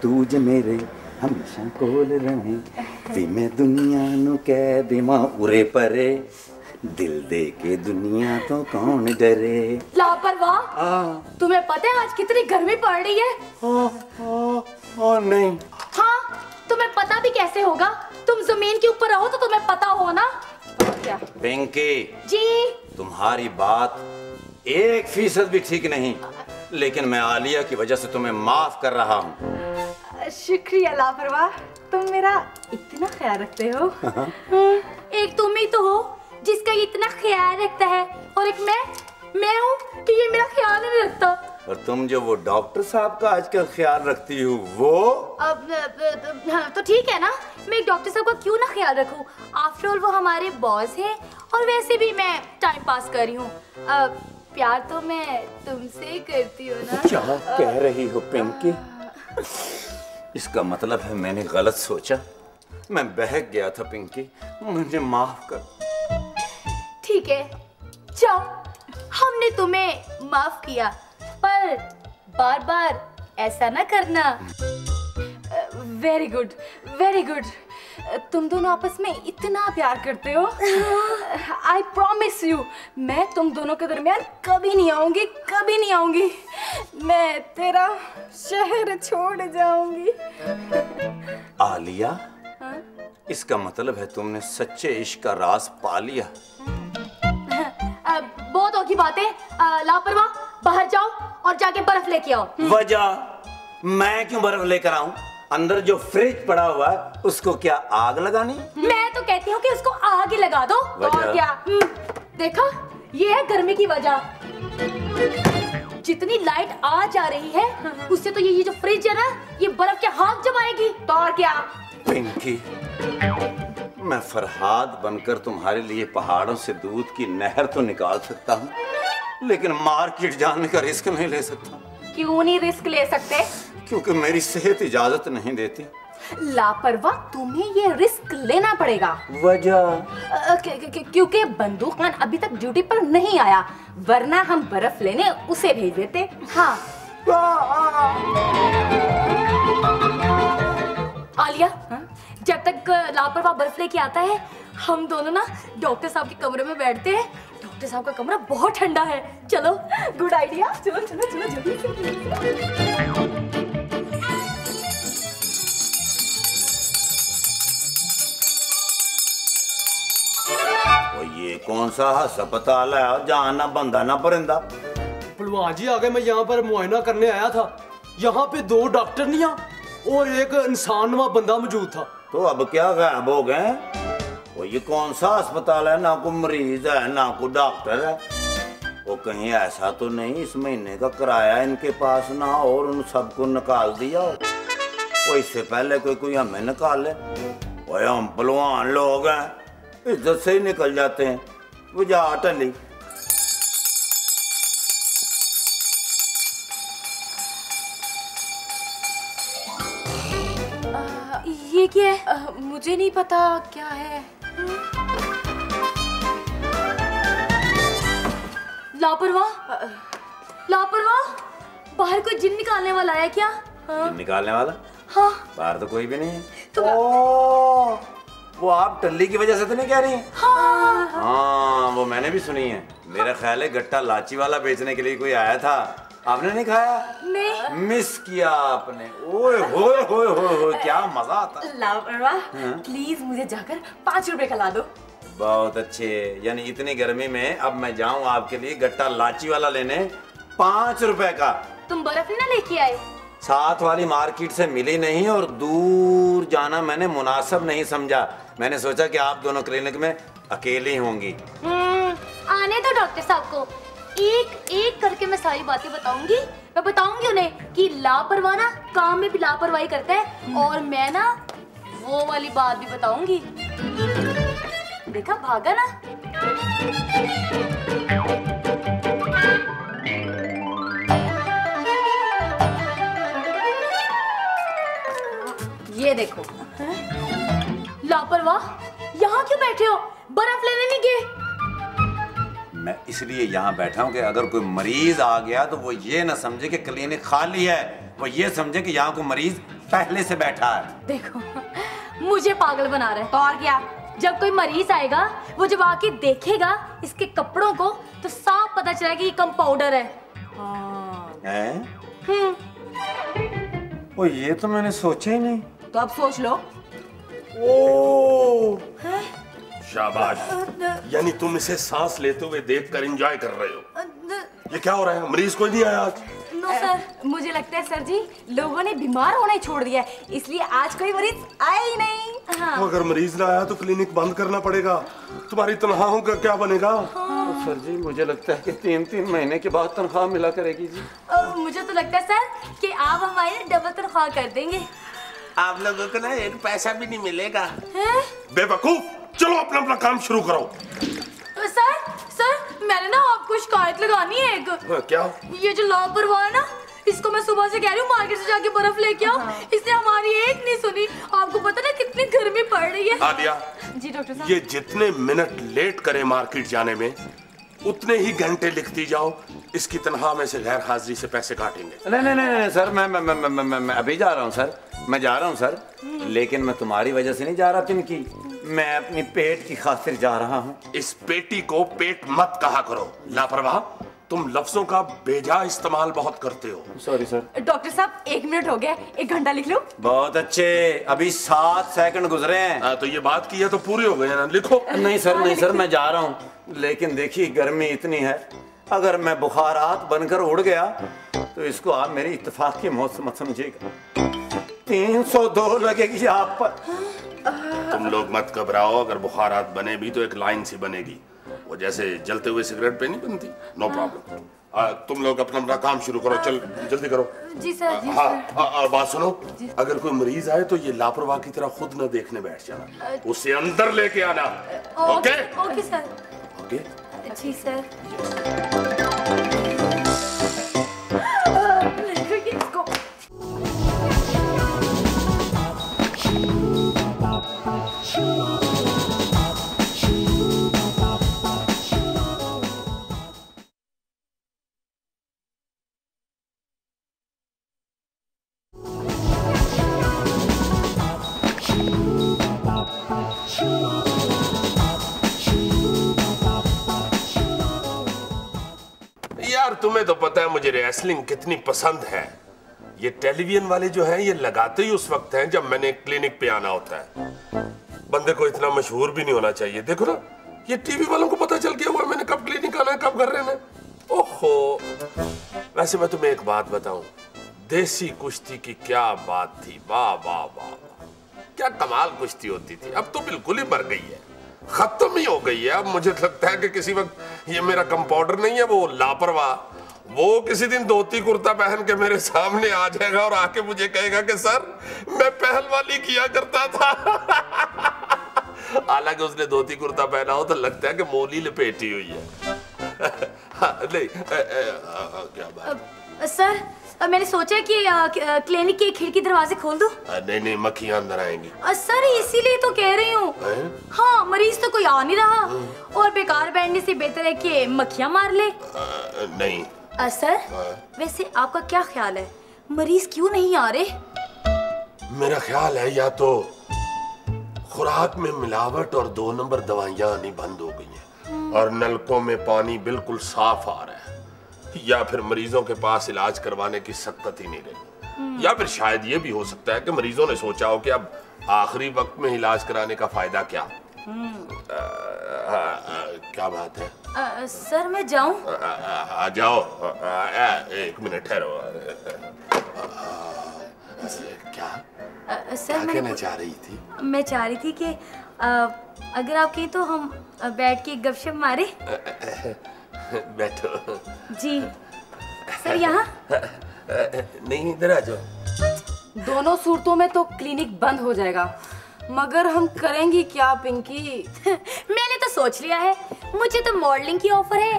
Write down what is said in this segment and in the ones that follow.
तू ज मेरे हमेशा कोल रहे वी मैं दुनिया नु कह देवा उरे परे दिल दे के दुनिया तो कौन डरे। लापरवाह, तुम्हें पता है आज कितनी गर्मी पड़ रही है? नहीं। हाँ, तुम्हें पता भी कैसे होगा? तुम जमीन के ऊपर रहो तो तुम्हें पता हो ना। क्या पिंकी जी, तुम्हारी बात 1% भी ठीक नहीं, लेकिन मैं आलिया की वजह से तुम्हें माफ कर रहा हूँ। शुक्रिया लापरवाह, तुम मेरा इतना ख्याल रखते हो। एक तुम ही तो हो जिसका इतना ख्याल रखता है, और एक मैं हूँ कि ये मेरा ख्याल नहीं रखता। और तुम जो वो डॉक्टर साहब का आजकल ख्याल रखती हो वो अब तो ठीक है ना, मैं एक डॉक्टर साहब का क्यों ना ख्याल रखूं? आफ्टर ऑल वो हमारे बॉस हैं, और वैसे भी मैं टाइम पास कर रही हूँ। प्यार तो मैं तुमसे ही करती हूँ ना। क्या कह रही हो पिंकी? इसका मतलब है मैंने गलत सोचा, मैं बहक गया था पिंकी, मुझे माफ कर। ठीक है, जाओ, हमने तुम्हें माफ किया, पर बार बार ऐसा ना करना। Very good, very good. तुम दोनों आपस में इतना प्यार करते हो। आई प्रॉमिस यू, मैं तुम दोनों के दरमियान कभी नहीं आऊंगी, कभी नहीं आऊंगी। मैं तेरा शहर छोड़ जाऊंगी। आलिया, इसका मतलब है तुमने सच्चे इश्क का राज पा लिया। बहुत होगी बातें। लापरवाह, बाहर जाओ और जाके बर्फ लेके आओ। वजह? मैं क्यों बर्फ लेकर आऊं? अंदर जो फ्रिज पड़ा हुआ है उसको क्या आग लगानी? मैं तो कहती हूँ कि उसको आग ही लगा दो। और क्या? देखा, ये है गर्मी की वजह। जितनी लाइट आ जा रही है उससे तो ये जो फ्रिज है ना, ये बर्फ के हाथ जमाएगी। तो और क्या? पिंकी, मैं फरहाद बनकर तुम्हारे लिए पहाड़ों से दूध की नहर तो निकाल सकता हूँ, लेकिन मार्केट जाने का रिस्क नहीं ले सकता। क्यों नहीं रिस्क ले सकते? क्योंकि मेरी सेहत इजाजत नहीं देती। लापरवाह, तुम्हें ये रिस्क लेना पड़ेगा। वजह? क्योंकि बंदूक खान अभी तक ड्यूटी पर नहीं आया, वरना हम बर्फ लेने उसे भेज देते। हाँ। आलिया, जब तक लापरवाह बर्फ लेके आता है, हम दोनों ना डॉक्टर साहब के कमरे में बैठते हैं। डॉक्टर साहब का कमरा बहुत ठंडा है। चलो, गुड आइडिया। चलो चलो चलो जल्दी से। ये कौन सा अस्पताल है जहाँ ना बंदा ना परिंदा? पहलवान जी, आगे मैं यहाँ पर मुआयना करने आया था। यहाँ पे 2 डॉक्टर नहीं और एक इंसान नुमा बंदा मौजूद था। तो अब क्या गायब हो गए? वो ये कौन सा अस्पताल है? ना कोई मरीज है ना कोई डॉक्टर है। वो कहीं ऐसा तो नहीं इस महीने का किराया इनके पास ना और उन सबको निकाल दिया? वो इससे पहले कोई हमें निकाल ले। वो हम पहलवान लोग हैं, इज्जत से ही निकल जाते हैं। वो जा टली। ये क्या है? मुझे नहीं पता क्या है। लापरवाह, लापरवाह, बाहर कोई जिन निकालने वाला है क्या? जिन निकालने वाला? हाँ। बाहर तो कोई भी नहीं है। तो वो आप टल्ली की वजह से तो नहीं कह रही? हाँ, वो मैंने भी सुनी है। मेरा ख्याल है गट्टा लाची वाला बेचने के लिए कोई आया था, आपने नहीं खाया? नहीं। मिस किया आपने। ओए होए होए होए होए, क्या मजा आता। लापरवाह, प्लीज मुझे जाकर 5 रुपए का ला दो। बहुत अच्छे, यानी इतनी गर्मी में अब मैं जाऊं आपके लिए गट्टा लाची वाला लेने 5 रुपए का। तुम बर्फ ना लेके आए? साथ वाली मार्केट से मिली नहीं और दूर जाना मैंने मुनासिब नहीं समझा। मैंने सोचा कि आप दोनों क्लिनिक में अकेली होंगी। आने दो डॉक्टर साहब को, एक एक करके मैं सारी बातें बताऊंगी। मैं बताऊंगी उन्हें कि लापरवाह ना काम में भी लापरवाही करता है, और मैं ना वो वाली बात भी बताऊंगी। देखा, भागा ना। ये देखो। लापरवाह, यहाँ क्यों बैठे हो? बर्फ लेने नहीं गए? मैं इसलिए यहाँ बैठा हूँ कि अगर कोई मरीज आ गया तो वो ये ना समझे कि क्लिनिक खाली है। वो ये समझे कि यहाँ को मरीज पहले से बैठा है। देखो मुझे पागल बना रहे हैं। तो और क्या, जब कोई मरीज आएगा वो जब आके देखेगा इसके कपड़ों को तो साफ पता चलेगा कि ये कंपाउंडर है। हाँ। ओ ये तो मैंने सोचा ही नहीं। तो अब सोच लो। ओ शाबाश, यानी तुम इसे सांस लेते हुए देखकर एंजॉय कर रहे हो। ये क्या हो रहा है? मरीज कोई नहीं आया आज? नो सर, मुझे लगता है सर जी लोगों ने बीमार होना ही छोड़ दिया है, इसलिए आज कोई मरीज आया ही नहीं। हाँ। तो अगर मरीज ना आया तो क्लिनिक बंद करना पड़ेगा। तुम्हारी तनख्वाहों का क्या बनेगा? तो सर जी मुझे लगता है कि 3-3 महीने के बाद तनख्वाह मिला करेगी जी। मुझे तो लगता है सर कि आप हमारी डबल तनख्वाह कर देंगे। आप लोगों को ना एक पैसा भी नहीं मिलेगा। बेवकूफ, चलो अपना अपना काम शुरू करो। सर मैंने ना आपको शिकायत लगानी है एक। क्या? ये जो लापरवाह है ना, इसको मैं सुबह से कह रही हूँ मार्केट से जाके बर्फ लेके आओ। इसने हमारी एक नहीं सुनी। आपको पता ना कितनी गर्मी पड़ रही है। आलिया जी डॉक्टर साहब। ये जितने मिनट लेट करे मार्केट जाने में उतने ही घंटे लिखती जाओ। इसकी तनख्वाह में से गैर हाजिरी से पैसे काटेंगे। नहीं सर, मैं अभी जा रहा हूँ सर, मैं जा रहा हूँ सर, लेकिन मैं तुम्हारी वजह से नहीं जा रहा पिंकी, मैं अपनी पेट की खातिर जा रहा हूँ। इस पेटी को पेट मत कहा करो, लापरवाह। तुम लफ्जों का बेजा इस्तेमाल बहुत करते हो। Sorry sir. डॉक्टर साहब 1 मिनट हो गया, 1 घंटा लिख लो। बहुत अच्छे, अभी 7 सेकंड गुजरे हैं। तो ये बात की है तो पूरी हो गई है ना, लिखो। नहीं सर मैं जा रहा हूँ, लेकिन देखिए गर्मी इतनी है, अगर मैं बुखारात बनकर उड़ गया तो इसको आप मेरी इत्तेफाक की मौत मत समझिएगा। 302 लगेगी आप पर। तुम लोग मत घबराओ, अगर बुखारात बने भी तो एक लाइन सी बनेगी, वो जैसे जलते हुए सिगरेट पे नहीं बनती। No problem. तुम लोग अपना अपना काम शुरू करो, चल जल्दी करो। जी सर। जी हाँ, और बात सुनो, अगर कोई मरीज आए तो ये लापरवाह की तरह खुद न देखने बैठ जाना, उसे अंदर लेके आना। ओके? Okay sir. ओके जी सर। यार तुम्हें तो पता है मुझे रेसलिंग कितनी पसंद है। ये टेलीविजन वाले जो हैं ये लगाते ही उस वक्त हैं जब मैंने क्लिनिक पे आना होता है। बंदे को इतना मशहूर भी नहीं होना चाहिए। देखो ना, ये टीवी वालों को पता चल गया हुआ मैंने कब क्लिनिक आना है, कब कर रहे हैं। ओहो, वैसे मैं तुम्हें एक बात बताऊं, देसी कुश्ती की क्या बात थी। वाह वाह वाह, क्या कमाल कुश्ती होती थी। अब तो बिल्कुल ही मर गई है, खत्म ही हो गई है। अब मुझे लगता है कि किसी वक्त ये मेरा कंपाउंडर नहीं है, वो लापरवाह, वो किसी दिन धोती कुर्ता पहन के मेरे सामने आ जाएगा और आके मुझे कहेगा कि सर मैं पहलवानी किया करता था। हालांकि उसने धोती कुर्ता पहना हो तो लगता है कि मोली लपेटी हुई है। नहीं क्या बात सर, मैंने सोचा कि क्लिनिक की खिड़की दरवाजे खोल दो। नहीं मक्खियां अंदर आएंगी। सर इसीलिए तो कह रही हूँ। हाँ, मरीज तो कोई आ नहीं रहा और बेकार बैठने से बेहतर है कि मक्खियां मार ले। नहीं सर, वैसे आपका क्या ख्याल है, मरीज क्यों नहीं आ रहे? मेरा ख्याल है या तो खुराक में मिलावट और 2 नंबर दवाइयां आनी बंद हो गई हैं और नलकों में पानी बिल्कुल साफ आ रहा है, या फिर मरीजों के पास इलाज करवाने की सख्त ही नहीं रही, या फिर शायद ये भी हो सकता है कि मरीजों ने सोचा हो कि अब आखिरी वक्त में इलाज कराने का फायदा क्या। क्या बात है? सर मैं जाऊं? आ जाओ। 1 मिनट ठहरो। क्या सर क्या कहना चाह रही थी? मैं चाह रही थी कि अगर आप कहें तो हम बैठ के गपशप मारे। बैठो। जी सर, यहाँ नहीं, इधर आ जाओ। दोनों सूरतों में तो क्लिनिक बंद हो जाएगा, मगर हम करेंगी क्या पिंकी? मैंने तो सोच लिया है, मुझे तो मॉडलिंग की ऑफर है।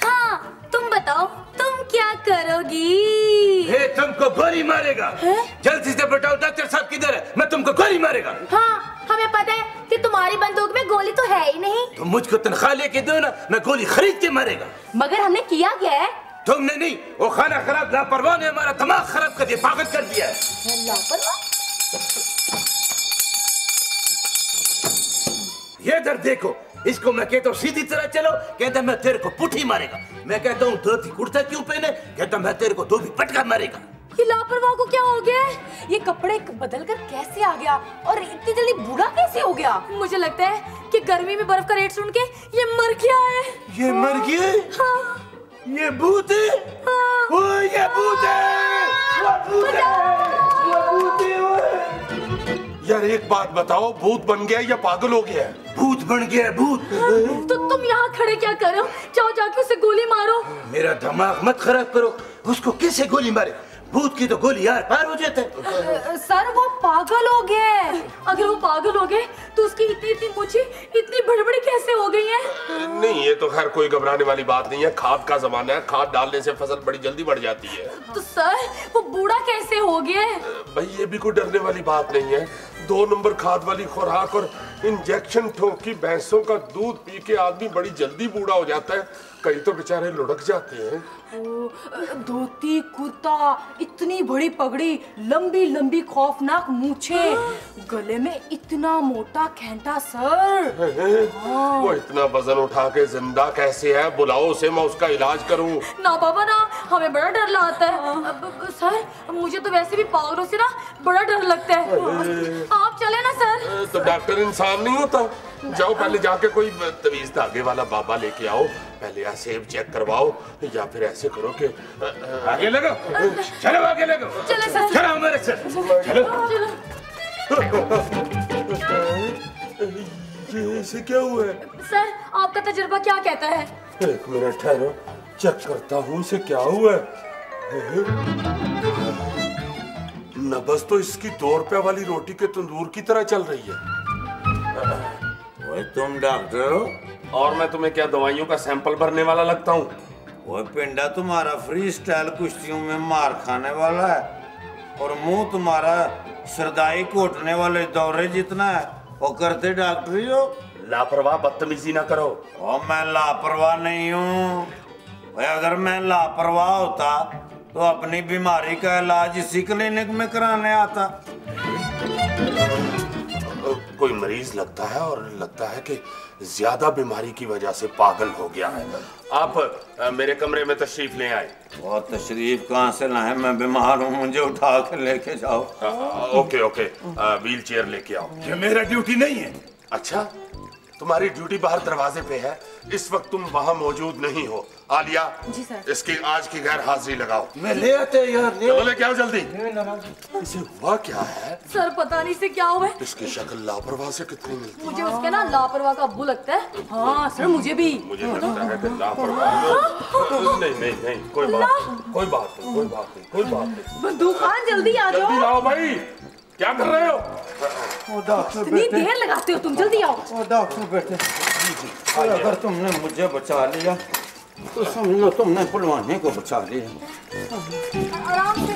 हाँ, तुम बताओ तुम क्या करोगी? तुमको गोली मारेगा। जल्दी से बताओ डॉक्टर साहब किधर है, मैं तुमको गोली मारेगा। हाँ, हमें पता है कि तुम्हारी बंदूक में गोली तो है ही नहीं। तो मुझको तनख्वाह लेके दो ना, मैं गोली खरीद के मारेगा। मगर हमने किया क्या है? तुमने नहीं, वो खाना खराब लापरवाह ने हमारा दिमाग खराब कर दिया, पागल कर दिया है। लापरवाह? ये इधर देखो, इसको मैं कहता हूँ सीधी तरह चलो, कहता मैं तेरे को पुट्ठी मारेगा। मैं कहता हूँ धोती कुर्ता क्यों पहने, कहता मैं तेरे को धोबी पटका मारेगा। ये लापरवाह को क्या हो गया है? ये कपड़े बदल कर कैसे आ गया और इतनी जल्दी बूढ़ा कैसे हो गया? मुझे लगता है कि गर्मी में बर्फ का रेट सुन के ये मर गया है। ये मर गया? हाँ। ये भूत है? हाँ। ओ, ये भूत है! वो भूत है! वो भूत है! यार एक बात बताओ, भूत बन गया या पागल हो गया है? भूत बन गया, भूत। तो तुम यहाँ खड़े क्या कर रहे हो? जाओ जाके उसे गोली मारो। मेरा दिमाग मत खराब करो, उसको कैसे गोली मारे? भूत की तो गोली यार पार हो जाता है। सर वो पागल हो गया है। अगर वो पागल हो गए तो उसकी इतनी इतनी मूछें इतनी बड़ी बड़ी कैसे हो गई हैं? नहीं, ये तो खैर कोई घबराने वाली बात नहीं है, खाद का जमाना है, खाद डालने से फसल बड़ी जल्दी बढ़ जाती है। तो सर वो बूढ़ा कैसे हो गया? भाई ये भी कोई डरने वाली बात नहीं है। 2 नंबर खाद वाली खुराक और इंजेक्शन ठोकी भैंसों का दूध पी के आदमी बड़ी जल्दी बूढ़ा हो जाता है, कई तो बेचारे लुढ़क जाते हैं। धोती कुर्ता, इतनी बड़ी पगड़ी, लंबी लंबी खौफनाक मूछें, गले में इतना मोटा खेंटा सर। वो इतना वजन उठा के जिंदा कैसे है? बुलाओ उसे, मैं उसका इलाज करूं। ना बाबा ना, हमें बड़ा डर लगता है। अब सर मुझे तो वैसे भी पागलों से ना बड़ा डर लगता है। आप चले ना सर। तो डॉक्टर इंसान नहीं होता? जाओ पहले जाके कोई तवीज धागे वाला बाबा लेके आओ, पहले यहाँ सेब चेक करवाओ, या फिर ऐसे करो कि आगे लगो, चलो आगे लगो। चले सर। चलो हमारे साथ, चलो। ये इसे क्या हुआ है? सर आपका तजुर्बा क्या कहता है? 1 मिनट ठहरो, चेक करता हूँ इसे क्या हुआ है। नब्ज तो इसकी 2 रुपए वाली रोटी के तंदूर की तरह चल रही है। ओए तुम डॉक्टर हो? और मैं तुम्हें क्या दवाइयों का सैंपल भरने वाला लगता हूँ? ओए पिंडा तुम्हारा फ्री स्टाइल कुश्तियों में मार खाने वाला है और मुंह तुम्हारा सरदाई कोटने वाले दौरे जितना है। वो करते डॉक्टर ही हो? लापरवाह बदतमीजी ना करो। और मैं लापरवाह नहीं हूँ। अगर मैं लापरवाह होता तो अपनी बीमारी का इलाज इसी क्लिनिक में कराने आता। कोई मरीज लगता है और लगता है कि ज्यादा बीमारी की वजह से पागल हो गया है। आप मेरे कमरे में तशरीफ ले आए। और तशरीफ कहाँ से लाए? मैं बीमार हूँ, मुझे उठा के लेके जाओ। ओके ओके, व्हील चेयर लेके आओ। ये मेरा ड्यूटी नहीं है। अच्छा, तुम्हारी ड्यूटी बाहर दरवाजे पे है, इस वक्त तुम वहाँ मौजूद नहीं हो। आलिया जी सर। इसकी आज की गैर हाजिरी लगाओ। मैं ले आते यार, ले चलो लेके आओ जल्दी। इसे हुआ क्या है? सर पता नहीं से क्या हुआ है। इसकी शक्ल लापरवाह से कितनी मिलती है। मुझे उसके ना लापरवाह का अब्बू लगता है। हाँ सर मुझे भी। मुझे लगता है कि लापरवाह। नहीं नहीं नहीं, कोई बात नहीं, कोई बात नहीं, कोई बात नहीं, कोई बात नहीं। बंदूक खान जल्दी आ जल्दी जाओ। लाओ भाई, क्या कर रहे हो? ओ डॉक्टर इतनी देर लगाते हो तुम, जल्दी आओ। ओ डॉक्टर बेटे, अगर तुमने मुझे बचा लिया तो समझ लो तुमने पुलवाने को बचा लिया। आराम से।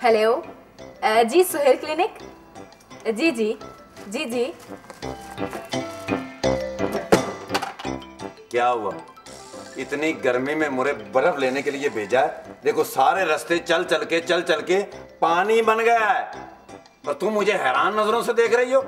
हेलो, जी सुहेल क्लिनिक। जी जी जी जी। क्या हुआ? इतनी गर्मी में मुझे बर्फ लेने के लिए भेजा है? देखो सारे रास्ते चल चल के पानी बन गया है और तुम मुझे हैरान नजरों से देख रही हो।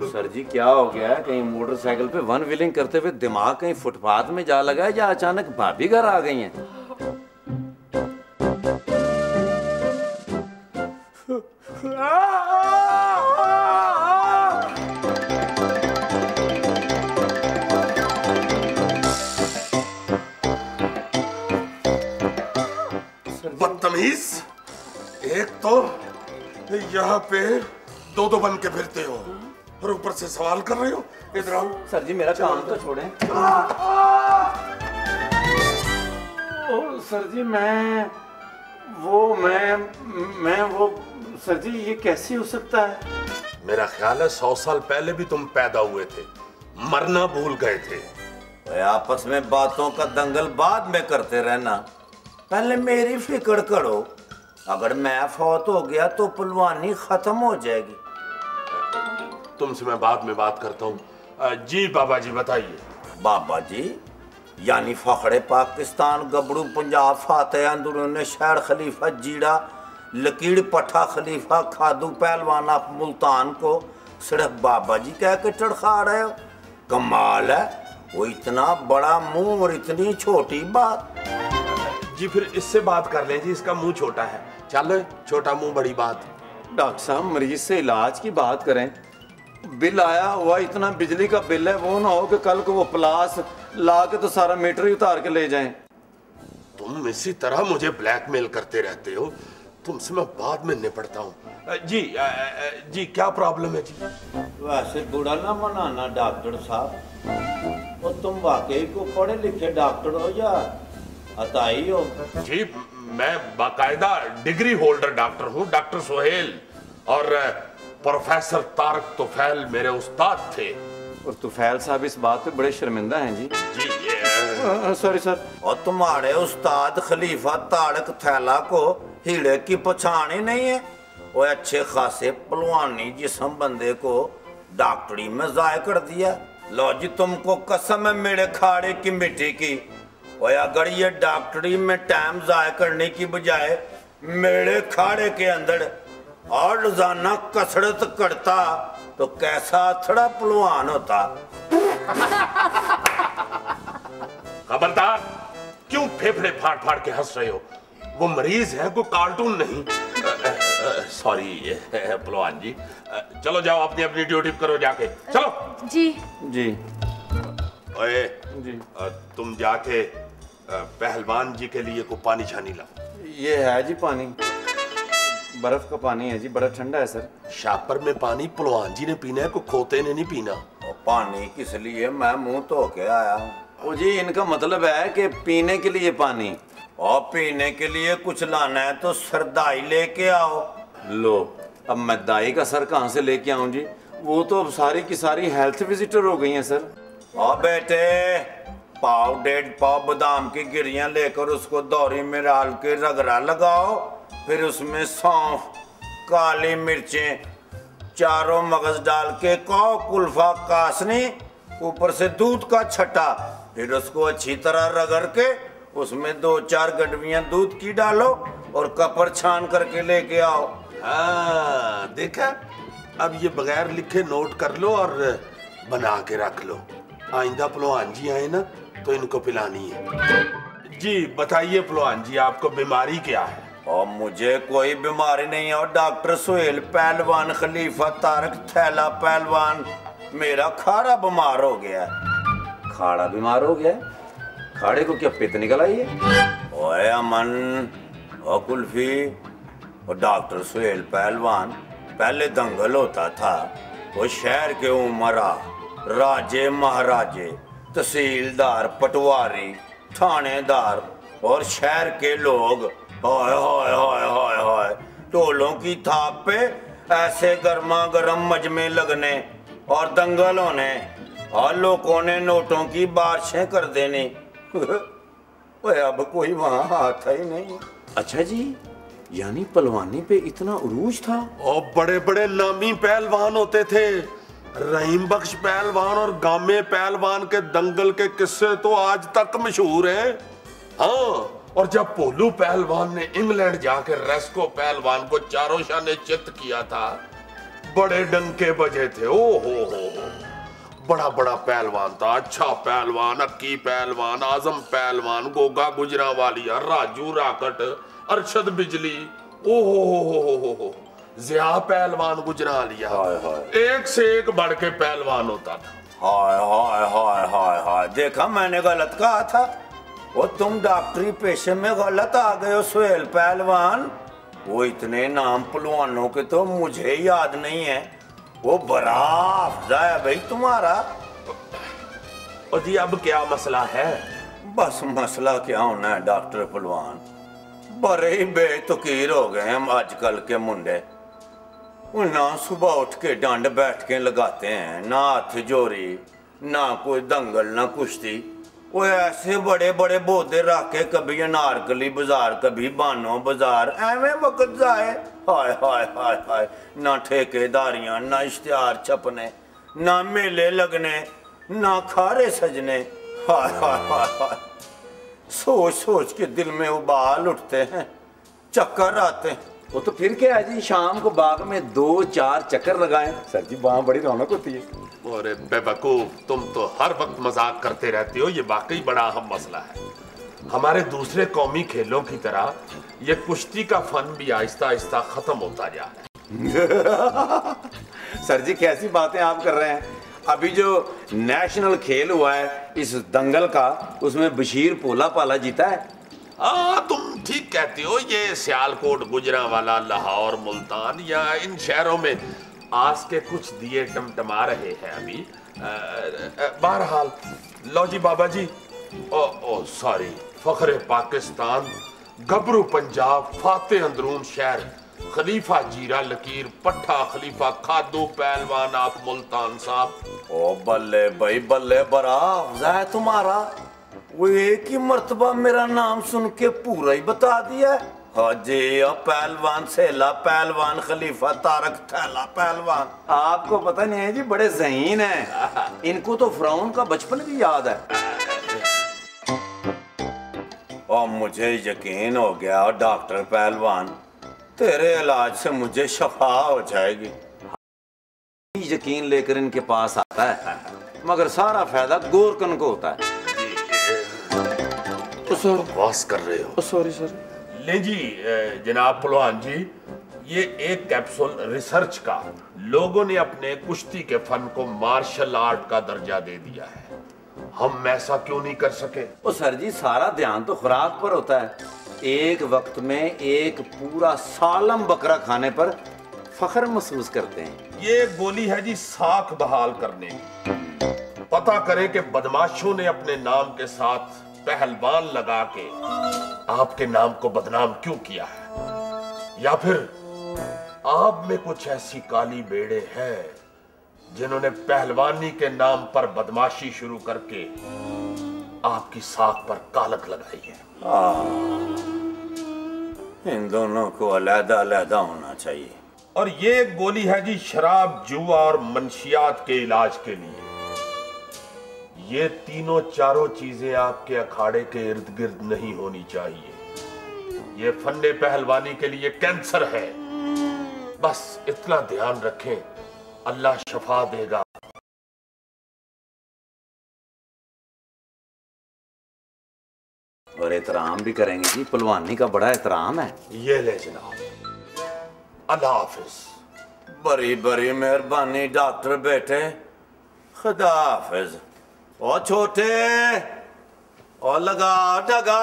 सर जी क्या हो गया है? कहीं मोटरसाइकिल पे वन व्हीलिंग करते हुए दिमाग कहीं फुटपाथ में जा लगा है या अचानक भाभी घर आ गई हैं? बदतमीज, एक तो यहाँ पे दो बन के फिरते हो और ऊपर से सवाल कर रहे हो। इधर आओ। सर जी मेरा काम तो छोड़ें। ओ सर जी मैं वो सर जी ये कैसे हो सकता है? मेरा ख्याल है 100 साल पहले भी तुम पैदा हुए थे, मरना भूल गए थे। आपस में बातों का दंगल बाद में करते रहना, पहले मेरी फिक्र करो। अगर मैं फौत हो गया तो पहलवानी खत्म हो जाएगी। तुमसे मैं बाद में बात करता हूँ। जी बाबा जी बताइए। बाबा जी यानी फखरे पाकिस्तान, गबड़ू पंजाब, फातेह अंदरून, शहर खलीफा जीड़ा, लकीड़ पट्ठा खलीफा, खादू पहलवान आप मुल्तान को सिर्फ बाबा जी कह के टड़खा रहे हो। कमाल है, वो इतना बड़ा मुंह और इतनी छोटी बात। जी फिर इससे बात कर लें जी, इसका मुंह छोटा है। चलो छोटा मुंह बड़ी बात। डॉक्टर साहब मरीज से इलाज की बात करें। बिल आया हुआ इतना बिजली का बिल है, वो ना हो कि कल को वो प्लास ला के तो सारा मीटर ही उतार के ले जाएं। तुम इसी तरह मुझे ब्लैकमेल करते रहते हो, तुमसे मैं बाद में निपटता हूँ। जी क्या प्रॉब्लम है जी? वैसे बुरा ना मनाना डॉक्टर साहब, और तुम वाकई को पढ़े लिखे डॉक्टर हो या अताई हो? जी मैं बाकायदा डिग्री होल्डर डॉक्टर हूँ, डॉक्टर सोहेल, और प्रोफेसर तारक तुफैल मेरे उस्ताद थे। और तुफैल साहब इस बात पे बड़े शर्मिंदा हैं जी। जी सॉरी सर। और तुम्हारे उस्ताद खलीफा तारक थैला को हीरे की पहचान ही नहीं है। वो अच्छे खासे पहलवानी जिस्म बंदे को डॉक्टरी में जाय कर दिया। लो जी तुमको कसम है मेरे खाड़े की मिट्टी की, और अगर ये डॉक्टरी में टाइम जाय करने की बजाय मेरे खाड़े के अंदर और रोजाना कसरत करता तो कैसा थोड़ा पहलवान होता। खबरदार, क्यों फेफड़े फाड़ फाड़ के हंस रहे हो? वो मरीज है, कोई कार्टून नहीं। सॉरी पहलवान जी, चलो जाओ अपनी अपनी ड्यूटी करो जाके, चलो। जी जी ओए जी तुम जाके पहलवान जी के लिए को पानी छानी लाओ। ये है जी पानी, बर्फ का पानी है जी, बड़ा ठंडा है सर। शापर में पानी पहलवान जी ने पीना है, को खोते ने नहीं पीना। और पानी किस लिए? मैं मुंह धो के आया हूँ। ओ जी इनका मतलब है कि पीने के लिए पानी, और पीने के लिए कुछ लाना है तो सरदाई लेके आओ। लो अब मैं दाई का सर कहाँ से लेके आऊं जी? वो तो अब सारी की सारी हेल्थ विजिटर हो गई हैं सर। और बेटे पाव 1.5 पाव बादाम की गिरियां लेकर उसको दौरी में डाल के रगड़ा लगाओ, फिर उसमें सौंफ, काली मिर्चें, चारों मगज डाल के कौ कुल्फा कासनी, ऊपर से दूध का छटा, फिर उसको अच्छी तरह रगड़ के उसमें 2-4 गडवियां दूध की डालो और कपर छान करके लेके आओ। हाँ देखा, अब ये बगैर लिखे नोट कर लो और बना के रख लो। आइंदा पहलवान जी आए ना तो इनको पिलानी है। जी बताइए पहलवान जी, आपको बीमारी क्या है? और मुझे कोई बीमारी नहीं है। और डॉक्टर सोहेल पहलवान, खलीफा तारक थैला पहलवान, मेरा खाड़ा बीमार हो गया। खाड़ा बीमार हो गया? खाड़े को क्या पित्त निकल आई है? ओए अमन और कुल्फी, और डॉक्टर सोहेल पहलवान, पहले दंगल होता था, वो शहर के उमरा, राजे महाराजे, तहसीलदार, पटवारी, थानेदार और शहर के लोग हाय हाय हाय हाय हाय टोलों की थाप पे ऐसे गर्मा गर्म मजमे लगने और दंगल होने और लोगों ने नोटों की बारिशें कर देनी। अब कोई वहां आता ही नहीं। अच्छा जी, यानी पहलवानी पे इतना उरूज था? और बड़े बड़े नामी पहलवान होते थे। रहीम बख्श पहलवान और गामे पहलवान के दंगल के किस्से तो आज तक मशहूर हैं। हाँ, और जब पोलू पहलवान ने इंग्लैंड जाकर रेस्को पहलवान को चारों शाने चित किया था, बड़े डंके बजे थे। ओ हो, बड़ा बड़ा पहलवान था। अच्छा पहलवान, अक्की पहलवान, आजम पहलवान, गोगा गुजरावालिया, राजू राकट, अरशद बिजली, ओ हो, जिया पहलवान गुजरालिया, एक से एक बढ़ के पहलवान होता था। हाय हाय हाय हाय हाय, देखा मैंने गलत कहा था। वो तुम डॉक्टरी पेशे में गलत आ गए हो सोहेल पहलवान। वो इतने नाम पहलवानों के तो मुझे याद नहीं है। वो बड़ा अफजा है भाई तुम्हारा। और जी अब क्या मसला है? बस मसला क्या होना है डॉक्टर पहलवान, बड़े ही बेतुकीर हो गए हम आजकल के मुंडे। वो ना सुबह उठ के डंड बैठ के लगाते हैं, ना हाथ जोड़ी, ना कोई दंगल ना कुश्ती। वो ऐसे बड़े बड़े बोधे रख के कभी अनारकली बाजार कभी बानो बाजार, एवं वक्त जाए। हाय हाय हाय हाय, ना ठेकेदारियां, ना इश्तिहार छपने, ना मेले लगने, ना खारे सजने। हाय हाय हाय हाय, सोच सोच के दिल में उबाल उठते हैं, चक्कर आते हैं। वो तो फिर क्या है जी, शाम को बाग में 2-4 चक्कर लगाएं सर जी, वहां बड़ी रौनक होती है। अरे बेवकूफ, तुम तो हर वक्त मजाक करते रहते हो, ये वाकई बड़ा अहम मसला है। हमारे दूसरे कौमी खेलों की तरह ये कुश्ती का फन भी आहिस्ता आहिस्ता खत्म होता जा रहा है। सर जी कैसी बातें आप कर रहे हैं। अभी जो नेशनल खेल हुआ है इस दंगल का, उसमें बशीर पोला पाला जीता है। तुम ठीक कहते हो। ये सियालकोट, गुजरांवाला, लाहौर, मुल्तान या इन शहरों में आस के कुछ दिए टमटमा रहे हैं अभी। बहरहाल लो जी बाबा जी, ओ सॉरी, फखरे पाकिस्तान, गबरू पंजाब, फाते अंदरून शहर, खलीफा जीरा लकीर, पट्ठा खलीफा खादू पहलवान आप मुल्तान साहब। ओ बल्ले भाई बल्ले, बड़ा अफजा है तुम्हारा। वो एक ही मर्तबा मेरा नाम सुन के पूरा ही बता दिया। हाँ जी, पहलवान सेला पहलवान, खलीफा तारक थैला पहलवान। आपको पता नहीं है जी, बड़े ज़हीन हैं। इनको तो फिरौन का बचपन भी याद है। और मुझे यकीन हो गया डॉक्टर पहलवान, तेरे इलाज से मुझे शफा हो जाएगी। यकीन लेकर इनके पास आता है, मगर सारा फायदा गोरकन को होता है। तो सर बकवास कर रहे हो। Sorry sir. ले जी जनाब पहलवान जी, ये एक कैप्सूल रिसर्च का लोगों ने अपने कुश्ती के फन को मार्शल आर्ट का दर्जा दे दिया है। हम ऐसा क्यों नहीं कर सके? ओ सर जी, सारा ध्यान तो खुराक पर होता है। एक वक्त में एक पूरा सालम बकरा खाने पर फख्र महसूस करते हैं। ये गोली है जी साख बहाल करने की। पता करें कि बदमाशों ने अपने नाम के साथ पहलवान लगा के आपके नाम को बदनाम क्यों किया है, या फिर आप में कुछ ऐसी काली बेड़े हैं जिन्होंने पहलवानी के नाम पर बदमाशी शुरू करके आपकी साख पर कालक लगाई है। इन दोनों को अलग-अलग होना चाहिए। और ये गोली है जी शराब, जुआ और मंशियात के इलाज के लिए। ये तीनों चारों चीजें आपके अखाड़े के इर्द गिर्द नहीं होनी चाहिए। ये फन्ने पहलवानी के लिए कैंसर है। बस इतना ध्यान रखें, अल्लाह शफा देगा। और एहतराम भी करेंगे जी, पहलवानी का बड़ा एहतराम है। ये ले जनाब, अल्लाह हाफिज। बड़ी बड़ी मेहरबानी डॉक्टर बेटे, खुदा हाफिज। ओ छोटे, और लगा डगा।